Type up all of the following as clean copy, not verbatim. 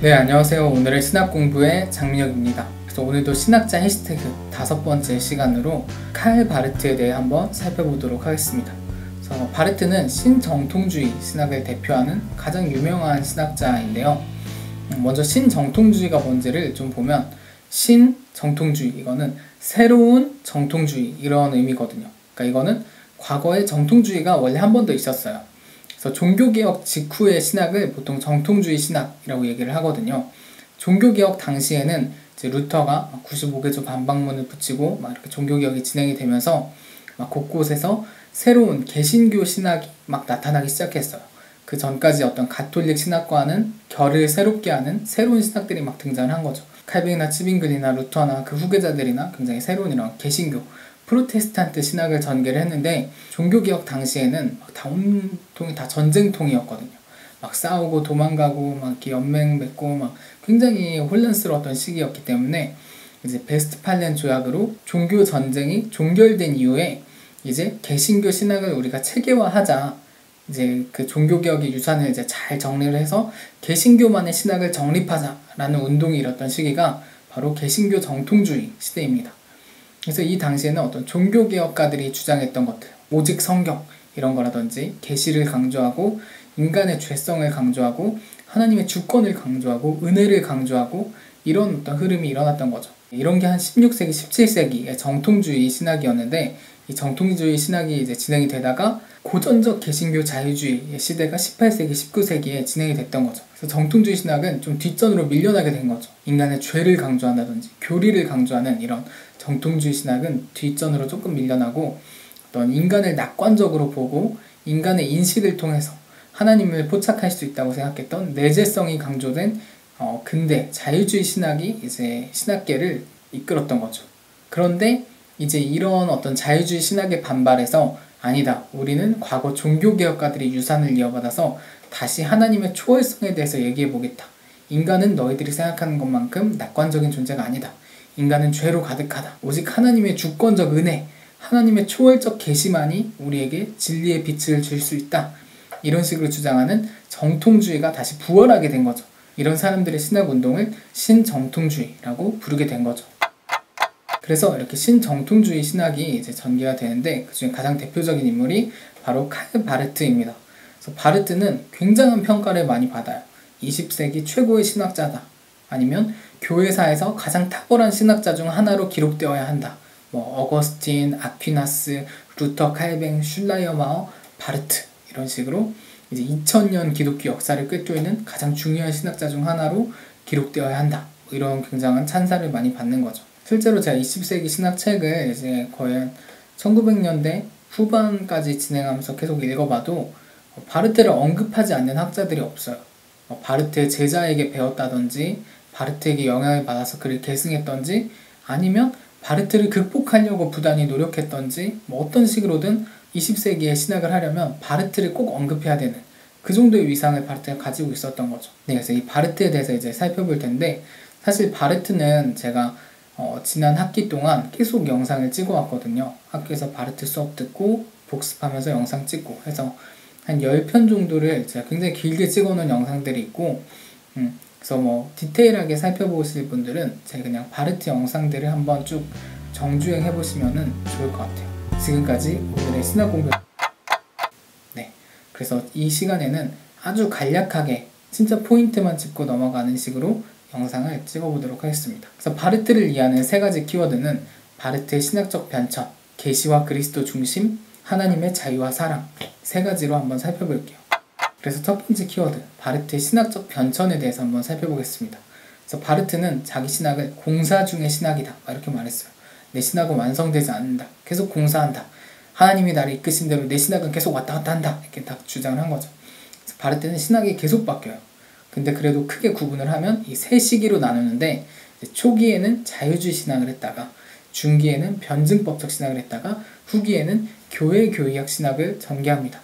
네, 안녕하세요. 오늘의 신학 공부의 장민혁입니다. 그래서 오늘도 신학자 해시태그 5번째 시간으로 칼 바르트에 대해 한번 살펴보도록 하겠습니다. 그래서 바르트는 신정통주의 신학을 대표하는 가장 유명한 신학자인데요. 먼저 신정통주의가 뭔지를 좀 보면, 신정통주의, 이거는 새로운 정통주의, 이런 의미거든요. 그러니까 이거는 과거에 정통주의가 원래 한 번 더 있었어요. 그래서 종교개혁 직후의 신학을 보통 정통주의 신학이라고 얘기를 하거든요. 종교개혁 당시에는 이제 루터가 95개조 반박문을 붙이고 막 이렇게 종교개혁이 진행이 되면서 막 곳곳에서 새로운 개신교 신학이 막 나타나기 시작했어요. 그 전까지 어떤 가톨릭 신학과는 결을 새롭게 하는 새로운 신학들이 막 등장한 거죠. 칼빈이나 츠빙글이나 루터나 그 후계자들이나 굉장히 새로운 이런 개신교, 프로테스탄트 신학을 전개를 했는데, 종교개혁 당시에는 막 다 온통이 다 전쟁통이었거든요. 막 싸우고 도망가고 막 이렇게 연맹 맺고 막 굉장히 혼란스러웠던 시기였기 때문에 이제 베스트팔렌 조약으로 종교 전쟁이 종결된 이후에 이제 개신교 신학을 우리가 체계화하자, 이제 그 종교개혁의 유산을 이제 잘 정리를 해서 개신교만의 신학을 정립하자라는 운동이 일었던 시기가 바로 개신교 정통주의 시대입니다. 그래서 이 당시에는 어떤 종교개혁가들이 주장했던 것들, 오직 성경 이런 거라든지 계시를 강조하고 인간의 죄성을 강조하고 하나님의 주권을 강조하고 은혜를 강조하고 이런 어떤 흐름이 일어났던 거죠. 이런 게 한 16세기, 17세기의 정통주의 신학이었는데, 이 정통주의 신학이 이제 진행이 되다가 고전적 개신교 자유주의의 시대가 18세기, 19세기에 진행이 됐던 거죠. 그래서 정통주의 신학은 좀 뒷전으로 밀려나게 된 거죠. 인간의 죄를 강조한다든지 교리를 강조하는 이런 정통주의 신학은 뒷전으로 조금 밀려나고, 어떤 인간을 낙관적으로 보고 인간의 인식을 통해서 하나님을 포착할 수 있다고 생각했던 내재성이 강조된 근대 자유주의 신학이 이제 신학계를 이끌었던 거죠. 그런데 이제 이런 어떤 자유주의 신학에 반발해서, 아니다, 우리는 과거 종교개혁가들의 유산을 이어받아서 다시 하나님의 초월성에 대해서 얘기해보겠다. 인간은 너희들이 생각하는 것만큼 낙관적인 존재가 아니다. 인간은 죄로 가득하다. 오직 하나님의 주권적 은혜, 하나님의 초월적 계시만이 우리에게 진리의 빛을 줄 수 있다. 이런 식으로 주장하는 정통주의가 다시 부활하게 된 거죠. 이런 사람들의 신학운동을 신정통주의라고 부르게 된 거죠. 그래서 이렇게 신정통주의 신학이 이제 전개가 되는데, 그 중에 가장 대표적인 인물이 바로 칼 바르트입니다. 그래서 바르트는 굉장한 평가를 많이 받아요. 20세기 최고의 신학자다, 아니면 교회사에서 가장 탁월한 신학자 중 하나로 기록되어야 한다. 뭐 어거스틴, 아퀴나스, 루터, 칼뱅, 슐라이어마어, 바르트, 이런 식으로 이제 2000년 기독교 역사를 꿰뚫는 가장 중요한 신학자 중 하나로 기록되어야 한다. 이런 굉장한 찬사를 많이 받는 거죠. 실제로 제가 20세기 신학책을 이제 거의 1900년대 후반까지 진행하면서 계속 읽어봐도 바르트를 언급하지 않는 학자들이 없어요. 바르트의 제자에게 배웠다든지, 바르트에게 영향을 받아서 그를 계승했던지, 아니면 바르트를 극복하려고 부단히 노력했던지, 뭐 어떤 식으로든 20세기에 신학을 하려면 바르트를 꼭 언급해야 되는 그 정도의 위상을 바르트가 가지고 있었던 거죠. 네, 그래서 이 바르트에 대해서 이제 살펴볼 텐데, 사실 바르트는 제가 지난 학기 동안 계속 영상을 찍어왔거든요. 학교에서 바르트 수업 듣고 복습하면서 영상 찍고 해서 한 10편 정도를 제가 굉장히 길게 찍어놓은 영상들이 있고, 그래서 뭐 디테일하게 살펴보실 분들은 제가 그냥 바르트 영상들을 한번 쭉 정주행 해보시면 좋을 것 같아요. 지금까지 오늘의 신학 공부. 네, 그래서 이 시간에는 아주 간략하게 진짜 포인트만 짚고 넘어가는 식으로 영상을 찍어보도록 하겠습니다. 그래서 바르트를 이해하는 3가지 키워드는 바르트의 신학적 변천, 계시와 그리스도 중심, 하나님의 자유와 사랑, 3가지로 한번 살펴볼게요. 그래서 첫 번째 키워드, 바르트의 신학적 변천에 대해서 한번 살펴보겠습니다. 그래서 바르트는 자기 신학을 공사 중의 신학이다, 이렇게 말했어요. 내 신학은 완성되지 않는다. 계속 공사한다. 하나님이 나를 이끄신 대로 내 신학은 계속 왔다 갔다 한다. 이렇게 딱 주장을 한 거죠. 그래서 바르트는 신학이 계속 바뀌어요. 근데 그래도 크게 구분을 하면 이 3시기로 나누는데, 초기에는 자유주의 신학을 했다가, 중기에는 변증법적 신학을 했다가, 후기에는 교회학 신학을 전개합니다.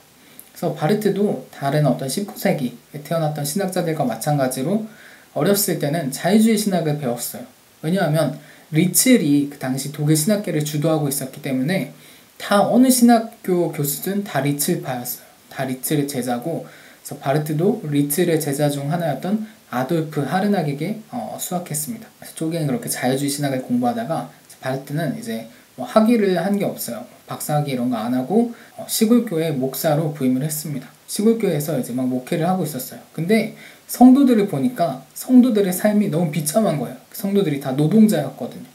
그래서 바르트도 다른 어떤 19세기에 태어났던 신학자들과 마찬가지로 어렸을 때는 자유주의 신학을 배웠어요. 왜냐하면 리첼이 그 당시 독일 신학계를 주도하고 있었기 때문에 다 어느 신학교 교수든 다 리첼파였어요. 다 리첼의 제자고, 그래서 바르트도 리틀의 제자 중 하나였던 아돌프 하르낙에게 수학했습니다. 그래서 초기에는 그렇게 자유주의 신학을 공부하다가 바르트는 이제 학위를 한 게 없어요. 박사학위 이런 거 안 하고 시골교회 목사로 부임을 했습니다. 시골교회에서 이제 막 목회를 하고 있었어요. 근데 성도들을 보니까 성도들의 삶이 너무 비참한 거예요. 성도들이 다 노동자였거든요.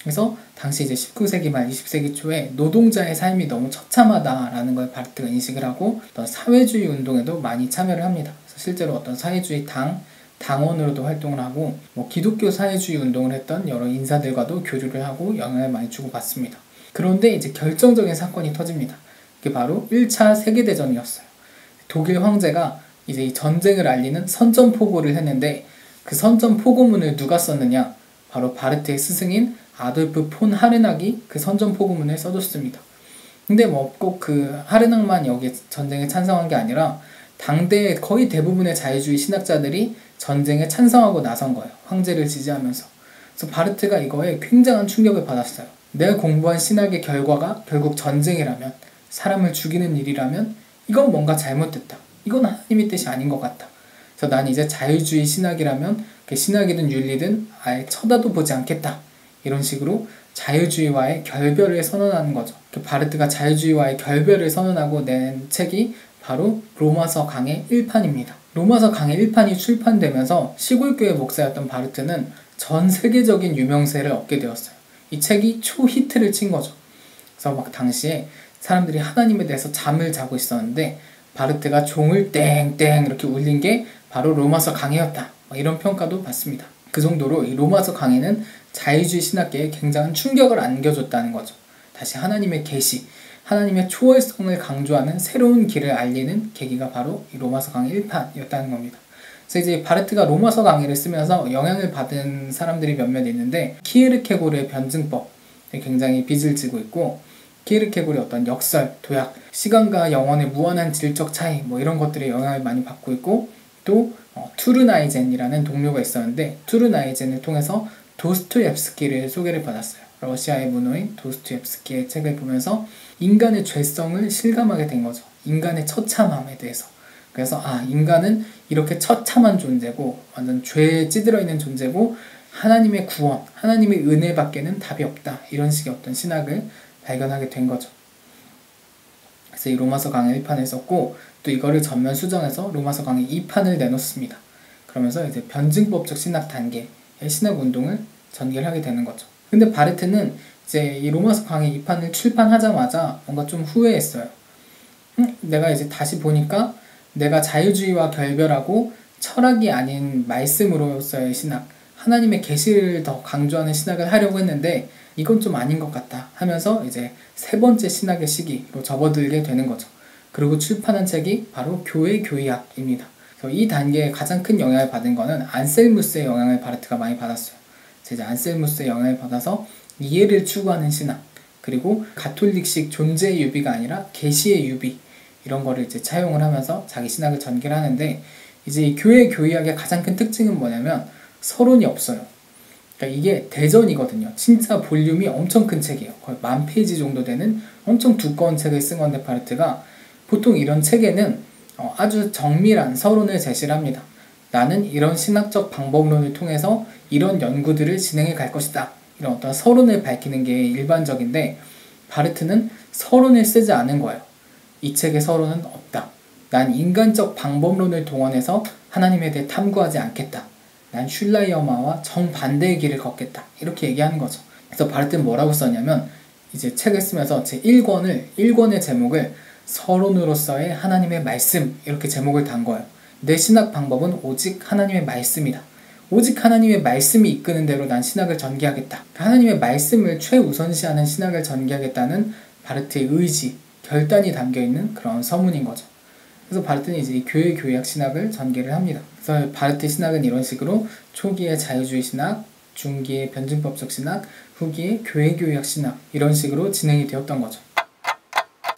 그래서 당시 이제 19세기 말 20세기 초에 노동자의 삶이 너무 처참하다라는 걸 바르트가 인식을 하고 어떤 사회주의 운동에도 많이 참여를 합니다. 그래서 실제로 어떤 사회주의 당원으로도 활동을 하고 기독교 사회주의 운동을 했던 여러 인사들과도 교류를 하고 영향을 많이 주고받습니다. 그런데 이제 결정적인 사건이 터집니다. 그게 바로 1차 세계대전이었어요. 독일 황제가 이제 이 전쟁을 알리는 선전포고를 했는데 그 선전포고문을 누가 썼느냐? 바로 바르트의 스승인 아돌프 폰 하르낙이 그 선전포고문을 써줬습니다. 근데 꼭 그 하르낙만 여기 전쟁에 찬성한 게 아니라 당대의 거의 대부분의 자유주의 신학자들이 전쟁에 찬성하고 나선 거예요. 황제를 지지하면서. 그래서 바르트가 이거에 굉장한 충격을 받았어요. 내가 공부한 신학의 결과가 결국 전쟁이라면, 사람을 죽이는 일이라면 이건 뭔가 잘못됐다. 이건 하나님의 뜻이 아닌 것 같다. 그래서 난 이제 자유주의 신학이라면 신학이든 윤리든 아예 쳐다도 보지 않겠다. 이런 식으로 자유주의와의 결별을 선언하는 거죠. 바르트가 자유주의와의 결별을 선언하고 낸 책이 바로 로마서 강해 1판입니다. 로마서 강해 1판이 출판되면서 시골교회 목사였던 바르트는 전 세계적인 유명세를 얻게 되었어요. 이 책이 초히트를 친 거죠. 그래서 막 당시에 사람들이 하나님에 대해서 잠을 자고 있었는데 바르트가 종을 땡땡 이렇게 울린 게 바로 로마서 강해였다. 이런 평가도 받습니다. 그 정도로 이 로마서 강해는 자유주의 신학계에 굉장한 충격을 안겨줬다는 거죠. 다시 하나님의 계시, 하나님의 초월성을 강조하는 새로운 길을 알리는 계기가 바로 이 로마서 강해 1판이었다는 겁니다. 그래서 이제 바르트가 로마서 강해를 쓰면서 영향을 받은 사람들이 몇몇 있는데 키에르케고르의 변증법에 굉장히 빚을 지고 있고 키에르케고르의 어떤 역설, 도약, 시간과 영혼의 무한한 질적 차이 이런 것들에 영향을 많이 받고 있고 또 투르나이젠이라는 동료가 있었는데 투르나이젠을 통해서 도스토옙스키를 소개를 받았어요. 러시아의 문호인 도스토옙스키의 책을 보면서 인간의 죄성을 실감하게 된 거죠. 인간의 처참함에 대해서. 그래서 인간은 이렇게 처참한 존재고 완전 죄에 찌들어 있는 존재고 하나님의 구원, 하나님의 은혜밖에는 답이 없다. 이런 식의 어떤 신학을 발견하게 된 거죠. 그래서 이 로마서 강해 1판을 썼고 또 이거를 전면 수정해서 로마서 강해 2판을 내놓습니다. 그러면서 이제 변증법적 신학 단계의 신학 운동을 전개를 하게 되는 거죠. 근데 바르트는 이제 이 로마서 강해 2판을 출판하자마자 뭔가 좀 후회했어요. 내가 이제 다시 보니까 내가 자유주의와 결별하고 철학이 아닌 말씀으로서의 신학, 하나님의 계시를 더 강조하는 신학을 하려고 했는데 이건 좀 아닌 것 같다 하면서 이제 세 번째 신학의 시기로 접어들게 되는 거죠. 그리고 출판한 책이 바로 교회 교의학입니다. 그래서 이 단계에 가장 큰 영향을 받은 거는 안셀무스의 영향을 바르트가 많이 받았어요. 이제 안셀무스의 영향을 받아서 이해를 추구하는 신학, 그리고 가톨릭식 존재의 유비가 아니라 계시의 유비 이런 거를 이제 차용을 하면서 자기 신학을 전개를 하는데 이제 이 교회 교의학의 가장 큰 특징은 뭐냐면 서론이 없어요. 그러니까 이게 대전이거든요. 진짜 볼륨이 엄청 큰 책이에요. 거의 10,000페이지 정도 되는 엄청 두꺼운 책을 쓴 건데 바르트가 보통 이런 책에는 아주 정밀한 서론을 제시를 합니다. 나는 이런 신학적 방법론을 통해서 이런 연구들을 진행해 갈 것이다. 이런 어떤 서론을 밝히는 게 일반적인데 바르트는 서론을 쓰지 않은 거예요. 이 책의 서론은 없다. 난 인간적 방법론을 동원해서 하나님에 대해 탐구하지 않겠다. 난 슐라이어마와 정반대의 길을 걷겠다. 이렇게 얘기하는 거죠. 그래서 바르트는 뭐라고 썼냐면 이제 책을 쓰면서 제 1권의 제목을 서론으로서의 하나님의 말씀 이렇게 제목을 단 거예요. 내 신학 방법은 오직 하나님의 말씀이다. 오직 하나님의 말씀이 이끄는 대로 난 신학을 전개하겠다. 하나님의 말씀을 최우선시하는 신학을 전개하겠다는 바르트의 의지, 결단이 담겨있는 그런 서문인 거죠. 그래서 바르트는 이제 이 교회 교의학 신학을 전개를 합니다. 그래서 바르트 신학은 이런 식으로 초기의 자유주의 신학, 중기의 변증법적 신학, 후기의 교회 교의학 신학 이런 식으로 진행이 되었던 거죠.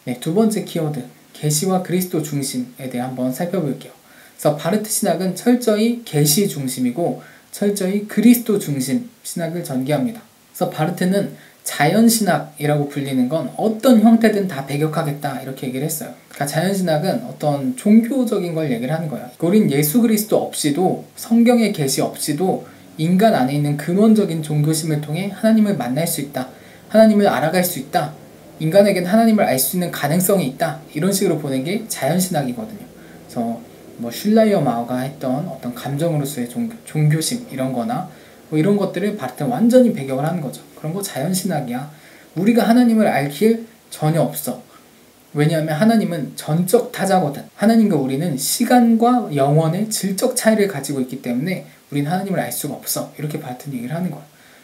네, 두 번째 키워드, 계시와 그리스도 중심에 대해 한번 살펴볼게요. 그래서 바르트 신학은 철저히 계시 중심이고 철저히 그리스도 중심 신학을 전개합니다. 그래서 바르트는 자연신학이라고 불리는 건 어떤 형태든 다 배격하겠다 이렇게 얘기를 했어요. 그러니까 자연신학은 어떤 종교적인 걸 얘기를 하는 거예요. 우린 예수 그리스도 없이도 성경의 계시 없이도 인간 안에 있는 근원적인 종교심을 통해 하나님을 만날 수 있다. 하나님을 알아갈 수 있다. 인간에겐 하나님을 알 수 있는 가능성이 있다. 이런 식으로 보는 게 자연신학이거든요. 그래서 뭐 슐라이어 마어가 했던 어떤 감정으로서의 종교심 이런 거나 뭐 이런 것들을 바르트는 완전히 배격을 하는 거죠. 그런 거 자연신학이야. 우리가 하나님을 알 길 전혀 없어. 왜냐하면 하나님은 전적 타자거든. 하나님과 우리는 시간과 영원의 질적 차이를 가지고 있기 때문에 우린 하나님을 알 수가 없어. 이렇게 바르트는 얘기를 하는 거야.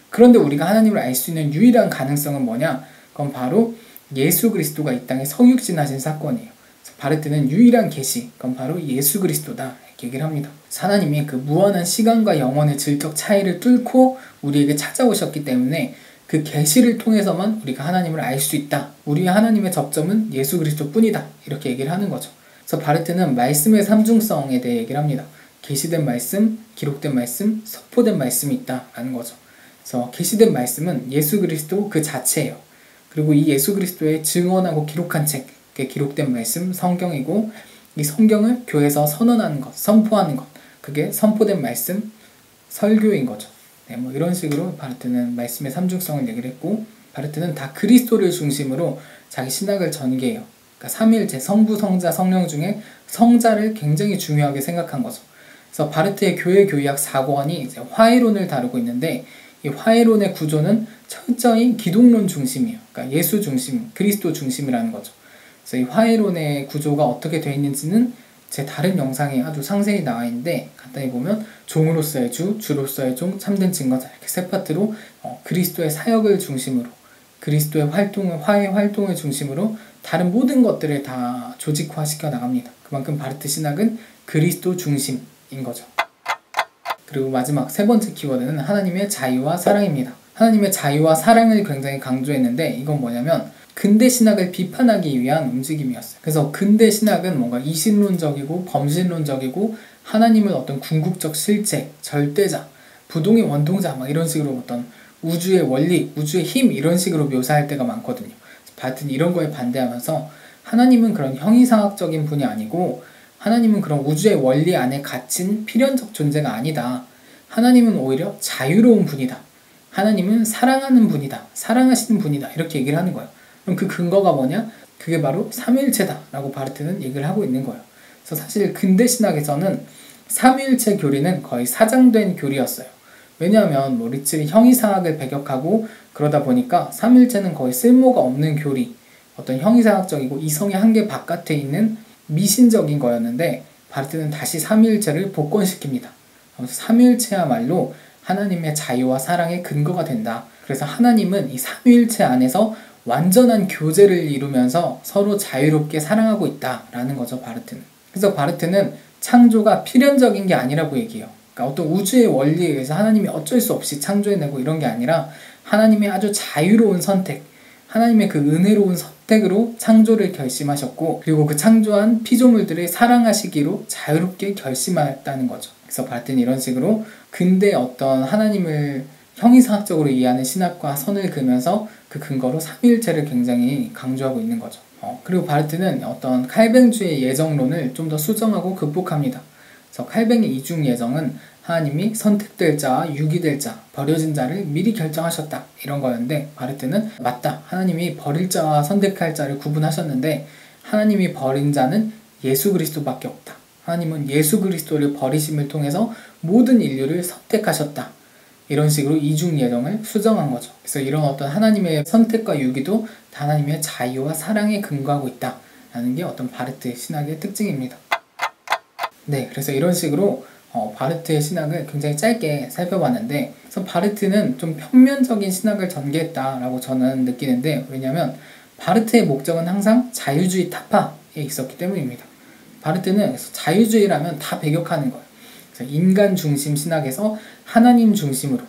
그런데 우리가 하나님을 알 수 있는 유일한 가능성은 뭐냐? 그건 바로 예수 그리스도가 이 땅에 성육신하신 사건이에요. 그래서 바르트는 유일한 계시, 그건 바로 예수 그리스도다 이렇게 얘기를 합니다. 하나님이 그 무한한 시간과 영원의 질적 차이를 뚫고 우리에게 찾아오셨기 때문에 그 계시를 통해서만 우리가 하나님을 알 수 있다. 우리의 하나님의 접점은 예수 그리스도 뿐이다. 이렇게 얘기를 하는 거죠. 그래서 바르트는 말씀의 삼중성에 대해 얘기를 합니다. 계시된 말씀, 기록된 말씀, 선포된 말씀이 있다라는 거죠. 그래서 계시된 말씀은 예수 그리스도 그 자체예요. 그리고 이 예수 그리스도의 증언하고 기록한 책, 그게 기록된 말씀, 성경이고 이 성경을 교회에서 선언하는 것, 선포하는 것, 그게 선포된 말씀, 설교인 거죠. 네, 뭐 이런 식으로 바르트는 말씀의 삼중성을 얘기를 했고, 바르트는 다 그리스도를 중심으로 자기 신학을 전개해요. 그러니까 삼위일체, 성부, 성자, 성령 중에 성자를 굉장히 중요하게 생각한 거죠. 그래서 바르트의 교회 교리학 4권이 이제 화해론을 다루고 있는데, 이 화해론의 구조는 철저히 기독론 중심이에요. 그러니까 예수 중심, 그리스도 중심이라는 거죠. 그래서 이 화해론의 구조가 어떻게 되어 있는지는 제 다른 영상에 아주 상세히 나와 있는데, 간단히 보면 종으로서의 주, 주로서의 종, 참된 증거자 이렇게 세 파트로 그리스도의 사역을 중심으로, 그리스도의 활동을, 화해 활동을 중심으로 다른 모든 것들을 다 조직화시켜 나갑니다. 그만큼 바르트 신학은 그리스도 중심인 거죠. 그리고 마지막 세 번째 키워드는 하나님의 자유와 사랑입니다. 하나님의 자유와 사랑을 굉장히 강조했는데, 이건 뭐냐면 근대 신학을 비판하기 위한 움직임이었어요. 그래서 근대 신학은 뭔가 이신론적이고 범신론적이고 하나님을 어떤 궁극적 실체, 절대자, 부동의 원통자 막 이런 식으로 어떤 우주의 원리, 우주의 힘 이런 식으로 묘사할 때가 많거든요. 바르트는 이런 거에 반대하면서 하나님은 그런 형이상학적인 분이 아니고 하나님은 그런 우주의 원리 안에 갇힌 필연적 존재가 아니다. 하나님은 오히려 자유로운 분이다. 하나님은 사랑하는 분이다. 사랑하시는 분이다. 이렇게 얘기를 하는 거예요. 그럼 그 근거가 뭐냐? 그게 바로 삼위일체다 라고 바르트는 얘기를 하고 있는 거예요. 그래서 사실 근대 신학에서는 삼위일체 교리는 거의 사장된 교리였어요. 왜냐하면 뭐 리츠리 형이상학을 배격하고 그러다 보니까 삼위일체는 거의 쓸모가 없는 교리, 어떤 형이상학적이고 이성의 한계 바깥에 있는 미신적인 거였는데, 바르트는 다시 삼위일체를 복권시킵니다. 그래서 삼위일체야말로 하나님의 자유와 사랑의 근거가 된다. 그래서 하나님은 이 삼위일체 안에서 완전한 교제를 이루면서 서로 자유롭게 사랑하고 있다라는 거죠, 바르트는. 그래서 바르트는 창조가 필연적인 게 아니라고 얘기해요. 그러니까 어떤 우주의 원리에 의해서 하나님이 어쩔 수 없이 창조해내고 이런 게 아니라 하나님의 아주 자유로운 선택, 하나님의 그 은혜로운 선택으로 창조를 결심하셨고, 그리고 그 창조한 피조물들을 사랑하시기로 자유롭게 결심하였다는 거죠. 그래서 바르트는 이런 식으로 근대 어떤 하나님을 형이상학적으로 이해하는 신학과 선을 그으면서 그 근거로 삼위일체를 굉장히 강조하고 있는 거죠. 그리고 바르트는 어떤 칼뱅주의 예정론을 좀 더 수정하고 극복합니다. 그래서 칼뱅의 이중 예정은 하나님이 선택될 자와 유기될 자, 버려진 자를 미리 결정하셨다 이런 거였는데, 바르트는 맞다. 하나님이 버릴 자와 선택할 자를 구분하셨는데 하나님이 버린 자는 예수 그리스도밖에 없다. 하나님은 예수 그리스도를 버리심을 통해서 모든 인류를 선택하셨다. 이런 식으로 이중 예정을 수정한 거죠. 그래서 이런 어떤 하나님의 선택과 유기도 다 하나님의 자유와 사랑에 근거하고 있다라는 게 어떤 바르트의 신학의 특징입니다. 네, 그래서 이런 식으로 바르트의 신학을 굉장히 짧게 살펴봤는데, 그래서 바르트는 좀 평면적인 신학을 전개했다라고 저는 느끼는데, 왜냐하면 바르트의 목적은 항상 자유주의 타파에 있었기 때문입니다. 바르트는 자유주의라면 다 배격하는 거예요. 그래서 인간 중심 신학에서 하나님 중심으로,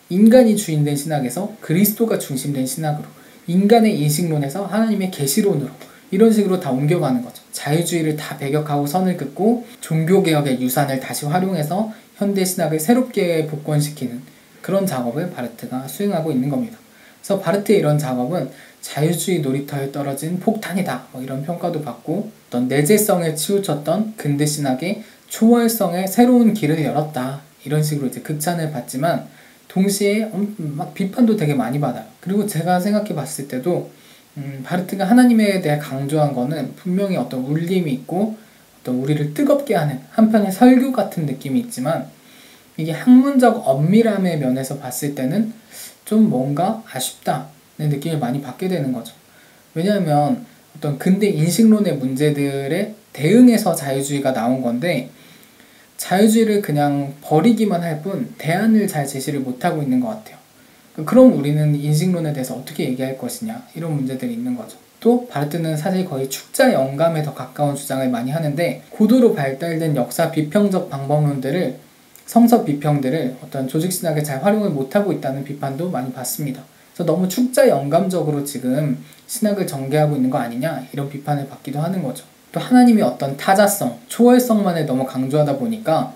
인간이 주인된 신학에서 그리스도가 중심된 신학으로, 인간의 인식론에서 하나님의 계시론으로, 이런 식으로 다 옮겨가는 거죠. 자유주의를 다 배격하고 선을 긋고 종교개혁의 유산을 다시 활용해서 현대 신학을 새롭게 복권시키는 그런 작업을 바르트가 수행하고 있는 겁니다. 그래서 바르트의 이런 작업은 자유주의 놀이터에 떨어진 폭탄이다, 뭐 이런 평가도 받고, 어떤 내재성에 치우쳤던 근대 신학의 초월성에 새로운 길을 열었다, 이런 식으로 이제 극찬을 받지만 동시에 막 비판도 되게 많이 받아요. 그리고 제가 생각해 봤을 때도 바르트가 하나님에 대해 강조한 거는 분명히 어떤 울림이 있고 어떤 우리를 뜨겁게 하는 한편의 설교 같은 느낌이 있지만, 이게 학문적 엄밀함의 면에서 봤을 때는 좀 뭔가 아쉽다는 느낌을 많이 받게 되는 거죠. 왜냐하면 어떤 근대 인식론의 문제들에 대응해서 자유주의가 나온 건데, 자유주의를 그냥 버리기만 할 뿐 대안을 잘 제시를 못하고 있는 것 같아요. 그럼 우리는 인식론에 대해서 어떻게 얘기할 것이냐, 이런 문제들이 있는 거죠. 또 바르트는 사실 거의 축자 영감에 더 가까운 주장을 많이 하는데, 고도로 발달된 역사 비평적 방법론들을, 성서 비평들을 어떤 조직신학에 잘 활용을 못하고 있다는 비판도 많이 받습니다. 그래서 너무 축자 영감적으로 지금 신학을 전개하고 있는 거 아니냐, 이런 비판을 받기도 하는 거죠. 또 하나님이 어떤 타자성, 초월성만을 너무 강조하다 보니까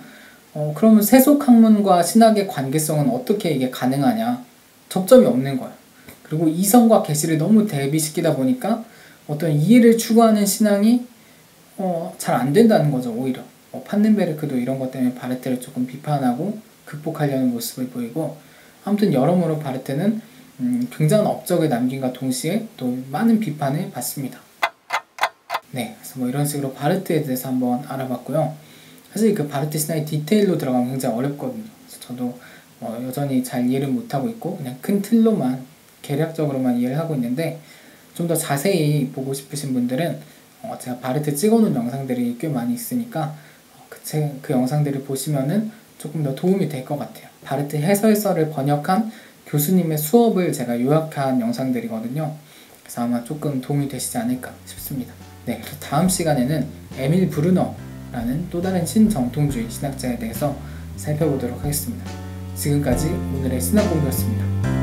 그러면 세속학문과 신학의 관계성은 어떻게 이게 가능하냐, 접점이 없는 거예요. 그리고 이성과 계시를 너무 대비시키다 보니까 어떤 이해를 추구하는 신앙이 잘 안 된다는 거죠. 오히려 판넨베르크도 이런 것 때문에 바르트를 조금 비판하고 극복하려는 모습을 보이고, 아무튼 여러모로 바르트는 굉장한 업적을 남김과 동시에 또 많은 비판을 받습니다. 네, 그래서 뭐 이런 식으로 바르트에 대해서 한번 알아봤고요. 사실 그 바르트 신학의 디테일로 들어가면 굉장히 어렵거든요. 그래서 저도 여전히 잘 이해를 못하고 있고 그냥 큰 틀로만, 개략적으로만 이해를 하고 있는데, 좀 더 자세히 보고 싶으신 분들은 제가 바르트 찍어놓은 영상들이 꽤 많이 있으니까 그 영상들을 보시면은 조금 더 도움이 될 것 같아요. 바르트 해설서를 번역한 교수님의 수업을 제가 요약한 영상들이거든요. 그래서 아마 조금 도움이 되시지 않을까 싶습니다. 네, 그래서 다음 시간에는 에밀 브루너라는 또 다른 신정통주의 신학자에 대해서 살펴보도록 하겠습니다. 지금까지 오늘의 신학공부였습니다.